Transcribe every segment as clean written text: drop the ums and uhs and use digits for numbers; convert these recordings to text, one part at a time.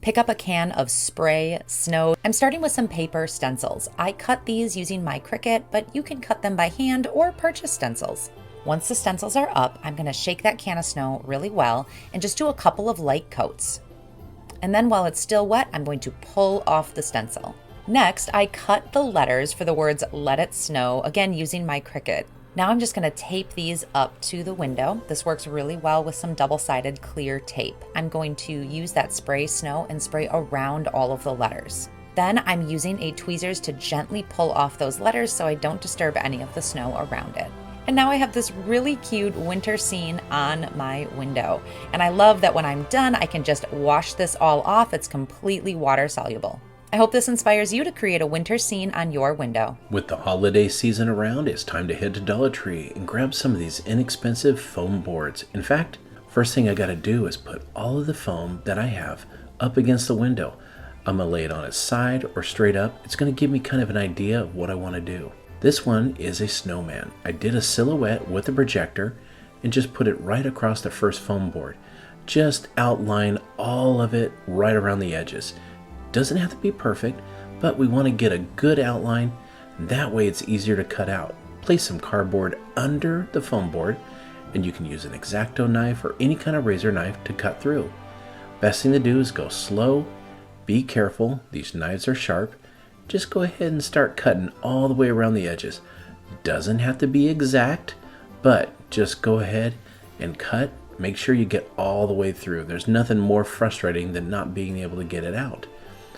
Pick up a can of spray snow. I'm starting with some paper stencils. I cut these using my Cricut, but you can cut them by hand or purchase stencils. Once the stencils are up, I'm going to shake that can of snow really well and just do a couple of light coats. And then while it's still wet, I'm going to pull off the stencil. Next, I cut the letters for the words "Let It Snow," again using my Cricut. Now I'm just going to tape these up to the window. This works really well with some double-sided clear tape. I'm going to use that spray snow and spray around all of the letters. Then I'm using a tweezers to gently pull off those letters so I don't disturb any of the snow around it. And now I have this really cute winter scene on my window. And I love that when I'm done, I can just wash this all off. It's completely water soluble. I hope this inspires you to create a winter scene on your window. With the holiday season around, it's time to head to Dollar Tree and grab some of these inexpensive foam boards. In fact, first thing I gotta do is put all of the foam that I have up against the window. I'm gonna lay it on its side or straight up. It's gonna give me kind of an idea of what I wanna do. This one is a snowman. I did a silhouette with a projector and just put it right across the first foam board. Just outline all of it right around the edges. Doesn't have to be perfect, but we want to get a good outline. That way it's easier to cut out. Place some cardboard under the foam board, and you can use an X-Acto knife or any kind of razor knife to cut through. Best thing to do is go slow, be careful, these knives are sharp. Just go ahead and start cutting all the way around the edges. Doesn't have to be exact, but just go ahead and cut. Make sure you get all the way through. There's nothing more frustrating than not being able to get it out.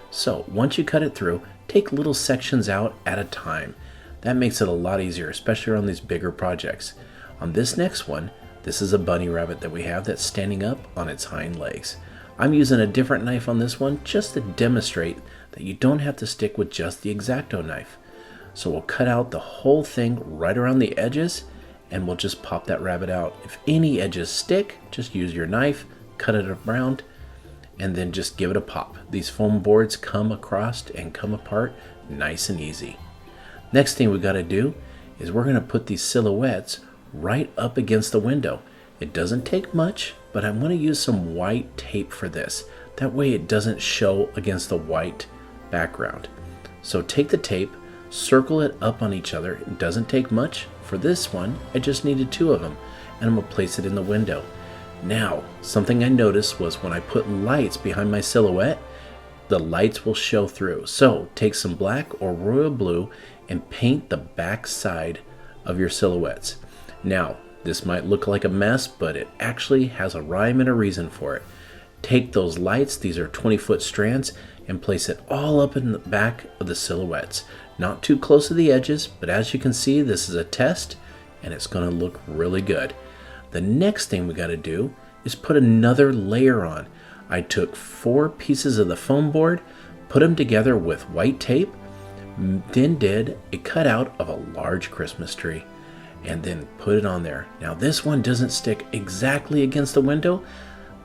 So once you cut it through, take little sections out at a time. That makes it a lot easier, especially on these bigger projects. On this next one, this is a bunny rabbit that we have that's standing up on its hind legs. I'm using a different knife on this one just to demonstrate that you don't have to stick with just the X-Acto knife. So we'll cut out the whole thing right around the edges and we'll just pop that rabbit out. If any edges stick, just use your knife, cut it around, and then just give it a pop. These foam boards come across and come apart nice and easy. Next thing we got to do is we're going to put these silhouettes right up against the window. It doesn't take much, but I'm going to use some white tape for this. That way it doesn't show against the white background. So take the tape, circle it up on each other. It doesn't take much. For this one, I just needed 2 of them, and I'm going to place it in the window. Now, something I noticed was when I put lights behind my silhouette, the lights will show through. So take some black or royal blue and paint the back side of your silhouettes. Now, this might look like a mess, but it actually has a rhyme and a reason for it. Take those lights, these are 20-foot strands, and place it all up in the back of the silhouettes. Not too close to the edges, but as you can see, this is a test, and it's going to look really good. The next thing we got to do is put another layer on. I took 4 pieces of the foam board, put them together with white tape, then did a cutout of a large Christmas tree, and then put it on there. Now this one doesn't stick exactly against the window,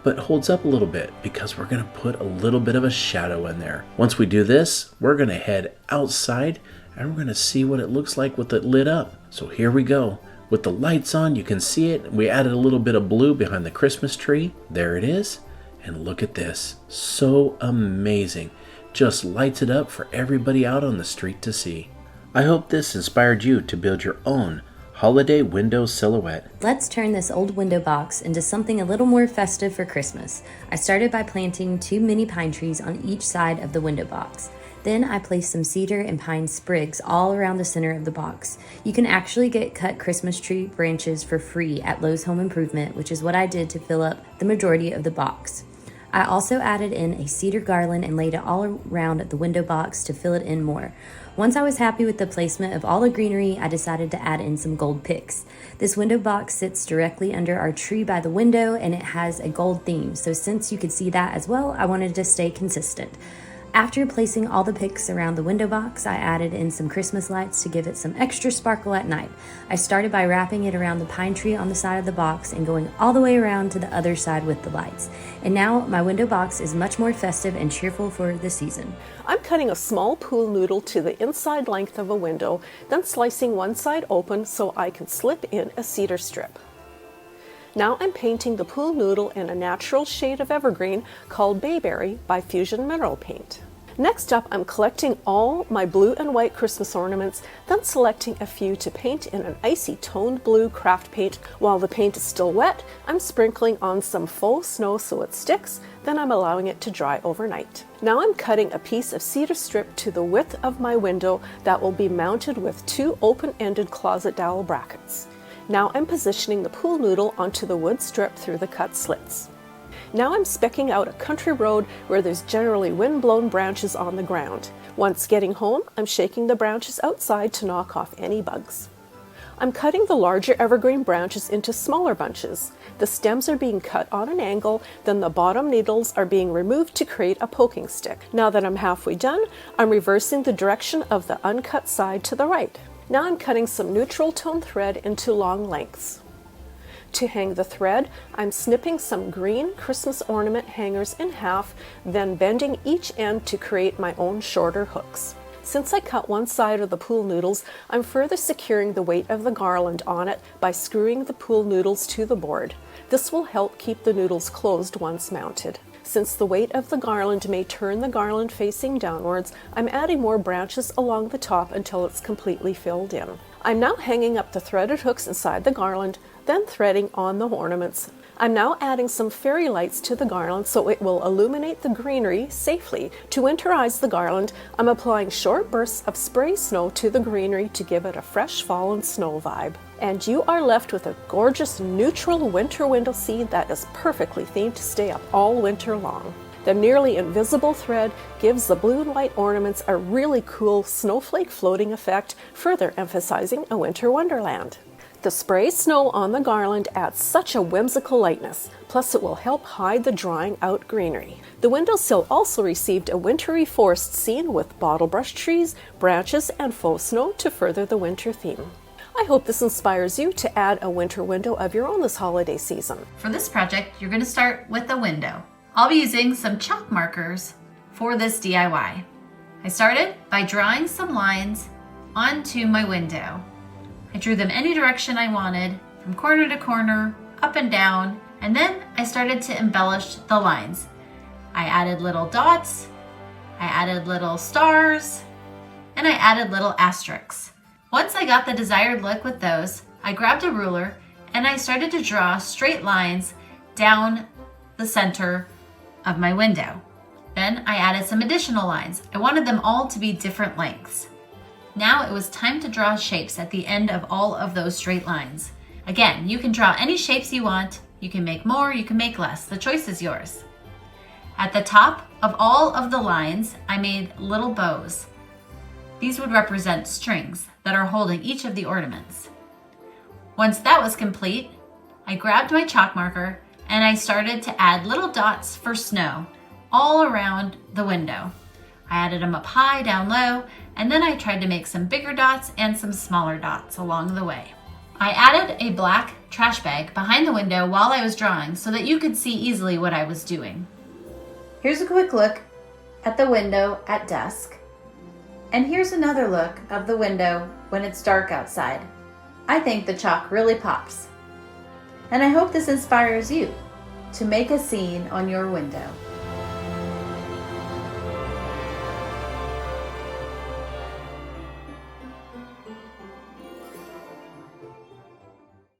but holds up a little bit because we're going to put a little bit of a shadow in there. Once we do this, we're going to head outside and we're going to see what it looks like with it lit up. So here we go. With the lights on, you can see it. We added a little bit of blue behind the Christmas tree. There it is. And look at this. So amazing. Just lights it up for everybody out on the street to see. I hope this inspired you to build your own holiday window silhouette. Let's turn this old window box into something a little more festive for Christmas. I started by planting 2 mini pine trees on each side of the window box. Then I placed some cedar and pine sprigs all around the center of the box. You can actually get cut Christmas tree branches for free at Lowe's Home Improvement, which is what I did to fill up the majority of the box. I also added in a cedar garland and laid it all around the window box to fill it in more. Once I was happy with the placement of all the greenery, I decided to add in some gold picks. This window box sits directly under our tree by the window and it has a gold theme. So since you could see that as well, I wanted to stay consistent. After placing all the picks around the window box, I added in some Christmas lights to give it some extra sparkle at night. I started by wrapping it around the pine tree on the side of the box and going all the way around to the other side with the lights. And now my window box is much more festive and cheerful for the season. I'm cutting a small pool noodle to the inside length of a window, then slicing one side open so I can slip in a cedar strip. Now I'm painting the pool noodle in a natural shade of evergreen called Bayberry by Fusion Mineral Paint. Next up, I'm collecting all my blue and white Christmas ornaments, then selecting a few to paint in an icy toned blue craft paint. While the paint is still wet, I'm sprinkling on some faux snow so it sticks, then I'm allowing it to dry overnight. Now I'm cutting a piece of cedar strip to the width of my window that will be mounted with 2 open-ended closet dowel brackets. Now I'm positioning the pool noodle onto the wood strip through the cut slits. Now I'm specking out a country road where there's generally wind-blown branches on the ground. Once getting home, I'm shaking the branches outside to knock off any bugs. I'm cutting the larger evergreen branches into smaller bunches. The stems are being cut on an angle, then the bottom needles are being removed to create a poking stick. Now that I'm halfway done, I'm reversing the direction of the uncut side to the right. Now I'm cutting some neutral tone thread into long lengths. To hang the thread, I'm snipping some green Christmas ornament hangers in half, then bending each end to create my own shorter hooks. Since I cut one side of the pool noodles, I'm further securing the weight of the garland on it by screwing the pool noodles to the board. This will help keep the noodles closed once mounted. Since the weight of the garland may turn the garland facing downwards, I'm adding more branches along the top until it's completely filled in. I'm now hanging up the threaded hooks inside the garland, then threading on the ornaments. I'm now adding some fairy lights to the garland so it will illuminate the greenery safely. To winterize the garland, I'm applying short bursts of spray snow to the greenery to give it a fresh fall and snow vibe. And you are left with a gorgeous neutral winter window scene that is perfectly themed to stay up all winter long. The nearly invisible thread gives the blue and white ornaments a really cool snowflake floating effect, further emphasizing a winter wonderland. The spray snow on the garland adds such a whimsical lightness, plus it will help hide the drying out greenery. The windowsill also received a wintry forest scene with bottle brush trees, branches, and faux snow to further the winter theme. I hope this inspires you to add a winter window of your own this holiday season. For this project, you're going to start with a window. I'll be using some chalk markers for this DIY. I started by drawing some lines onto my window. I drew them any direction I wanted, from corner to corner, up and down, and then I started to embellish the lines. I added little dots, I added little stars, and I added little asterisks. Once I got the desired look with those, I grabbed a ruler and I started to draw straight lines down the center of my window. Then I added some additional lines. I wanted them all to be different lengths. Now it was time to draw shapes at the end of all of those straight lines. Again, you can draw any shapes you want. You can make more, you can make less. The choice is yours. At the top of all of the lines, I made little bows. These would represent strings that are holding each of the ornaments. Once that was complete, I grabbed my chalk marker and I started to add little dots for snow all around the window. I added them up high, down low, and then I tried to make some bigger dots and some smaller dots along the way. I added a black trash bag behind the window while I was drawing so that you could see easily what I was doing. Here's a quick look at the window at dusk. And here's another look of the window when it's dark outside. I think the chalk really pops. And I hope this inspires you to make a scene on your window.